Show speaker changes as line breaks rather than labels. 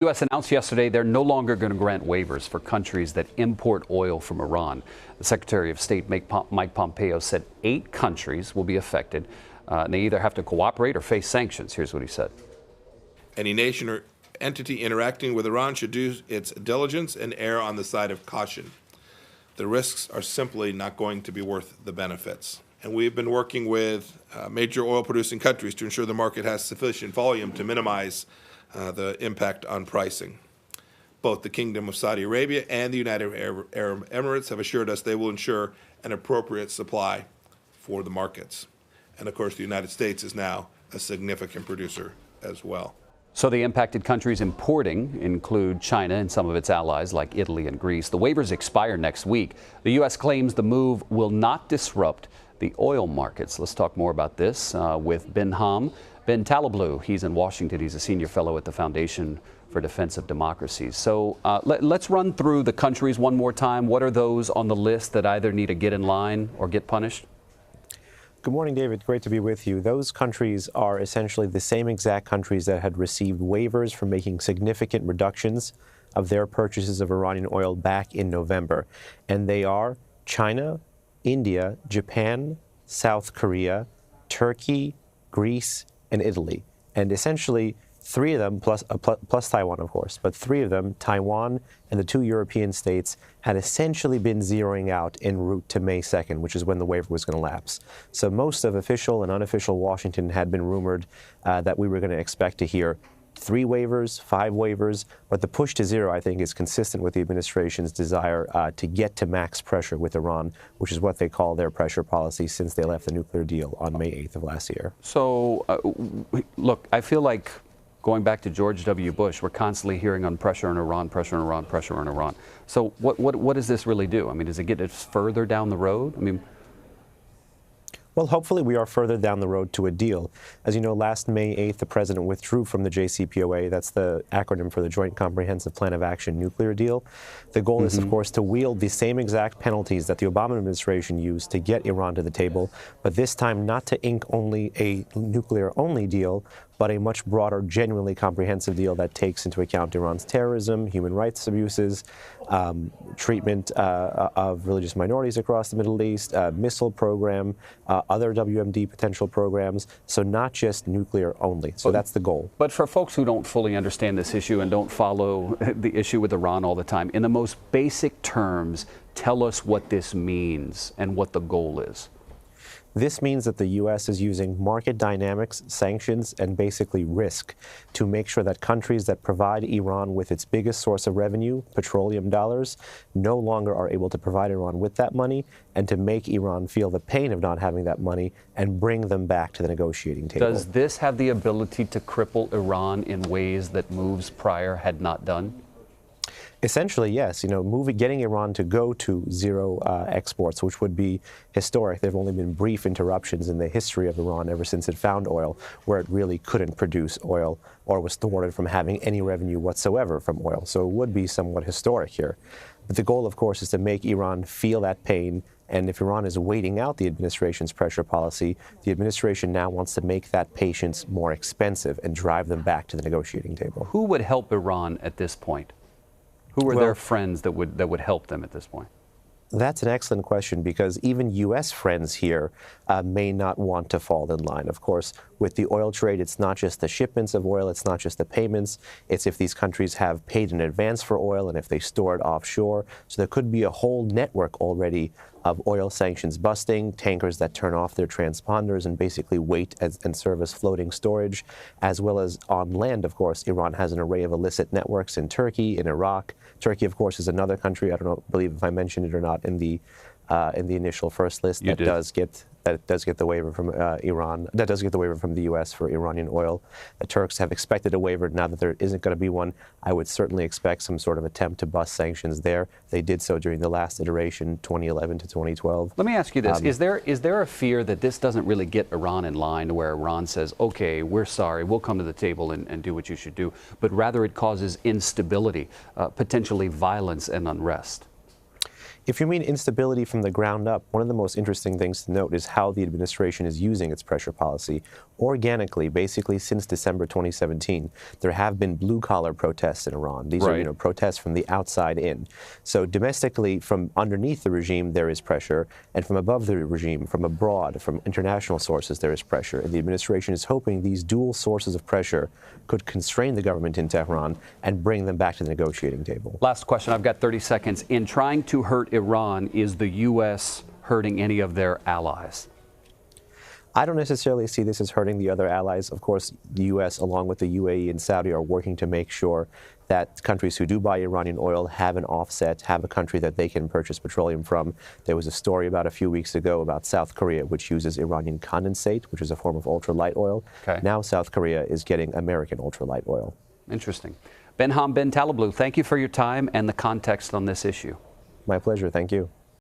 The U.S. announced yesterday they're no longer going to grant waivers for countries that import oil from Iran. The Secretary of State Mike Pompeo said 8 countries will be affected. And they either have to cooperate or face sanctions. Here's what he said.
Any nation or entity interacting with Iran should do its diligence and err on the side of caution. The risks are simply not going to be worth the benefits. And we've been working with major oil-producing countries to ensure the market has sufficient volume to minimize the impact on pricing. Both the Kingdom of Saudi Arabia and the United Arab Emirates have assured us they will ensure an appropriate supply for the markets. And of course, the United States is now a significant producer as well.
So the impacted countries importing include China and some of its allies like Italy and Greece. The waivers expire next week. The U.S. claims the move will not disrupt the oil markets. Let's talk more about this with Behnam Ben Taleblu. He's in Washington. He's a senior fellow at the Foundation for Defense of Democracies. So let's run through the countries one more time. What are those on the list that either need to get in line or get punished?
Good morning, David. Great to be with you. Those countries are essentially the same exact countries that had received waivers for making significant reductions of their purchases of Iranian oil back in November. And they are China, India, Japan, South Korea, Turkey, Greece, and Italy. And essentially, 3 of them, plus Taiwan, of course, but 3 of them, Taiwan and the 2 European states, had essentially been zeroing out en route to May 2nd, which is when the waiver was going to lapse. So most of official and unofficial Washington had been rumored that we were going to expect to hear 3 waivers, 5 waivers, but the push to 0, I think, is consistent with the administration's desire to get to max pressure with Iran, which is what they call their pressure policy since they left the nuclear deal on May 8th of last year.
So, look, I feel like going back to George W. Bush, we're constantly hearing on pressure on Iran, pressure on Iran, pressure on Iran. So what does this really do? I mean, does it get us further down the road? I mean,
well, hopefully we are further down the road to a deal. As you know, last May 8th, the president withdrew from the JCPOA. That's the acronym for the Joint Comprehensive Plan of Action nuclear deal. The goal is, of course, to wield the same exact penalties that the Obama administration used to get Iran to the table, but this time not to ink only a nuclear-only deal, but a much broader, genuinely comprehensive deal that takes into account Iran's terrorism, human rights abuses, treatment of religious minorities across the Middle East, missile program, other WMD potential programs. So not just nuclear only. So that's the goal.
But for folks who don't fully understand this issue and don't follow the issue with Iran all the time, in the most basic terms, tell us what this means and what the goal is.
This means that the U.S. is using market dynamics, sanctions, and basically risk to make sure that countries that provide Iran with its biggest source of revenue, petroleum dollars, no longer are able to provide Iran with that money, and to make Iran feel the pain of not having that money and bring them back to the negotiating table.
Does this have the ability to cripple Iran in ways that moves prior had not done?
Essentially, yes. You know, getting Iran to go to 0 exports, which would be historic. There have only been brief interruptions in the history of Iran ever since it found oil, where it really couldn't produce oil or was thwarted from having any revenue whatsoever from oil. So it would be somewhat historic here. But the goal, of course, is to make Iran feel that pain. And if Iran is waiting out the administration's pressure policy, the administration now wants to make that patience more expensive and drive them back to the negotiating table.
Who would help Iran at this point? Who are their friends that would help them at this point?
That's an excellent question, because even U.S. friends here may not want to fall in line. Of course, with the oil trade, it's not just the shipments of oil, it's not just the payments, it's if these countries have paid in advance for oil and if they store it offshore. So there could be a whole network already of oil sanctions busting, tankers that turn off their transponders and basically wait and serve as floating storage, as well as on land. Of course, Iran has an array of illicit networks in Turkey, in Iraq. Turkey, of course, is another country. I don't believe if I mentioned it or not in the initial first list that does get the waiver from Iran. That does get the waiver from the U.S. for Iranian oil. The Turks have expected a waiver. Now that there isn't going to be one, I would certainly expect some sort of attempt to bust sanctions there. They did so during the last iteration, 2011 to 2012.
Let me ask you this. Is there a fear that this doesn't really get Iran in line, where Iran says, okay, we're sorry, we'll come to the table and do what you should do, but rather it causes instability, potentially violence and unrest?
If you mean instability from the ground up, one of the most interesting things to note is how the administration is using its pressure policy. Organically, basically since December 2017, there have been blue-collar protests in Iran. These are, protests from the outside in. So domestically, from underneath the regime, there is pressure, and from above the regime, from abroad, from international sources, there is pressure. And the administration is hoping these dual sources of pressure could constrain the government in Tehran and bring them back to the negotiating table.
Last question. I've got 30 seconds. In trying to hurt Iran, is the U.S. hurting any of their allies?
I don't necessarily see this as hurting the other allies. Of course, the U.S., along with the UAE and Saudi, are working to make sure that countries who do buy Iranian oil have an offset, have a country that they can purchase petroleum from. There was a story about a few weeks ago about South Korea, which uses Iranian condensate, which is a form of ultralight oil.
Okay.
Now South Korea is getting American ultralight oil.
Interesting. Behnam Ben Taleblu, thank you for your time and the context on this issue.
My pleasure. Thank you.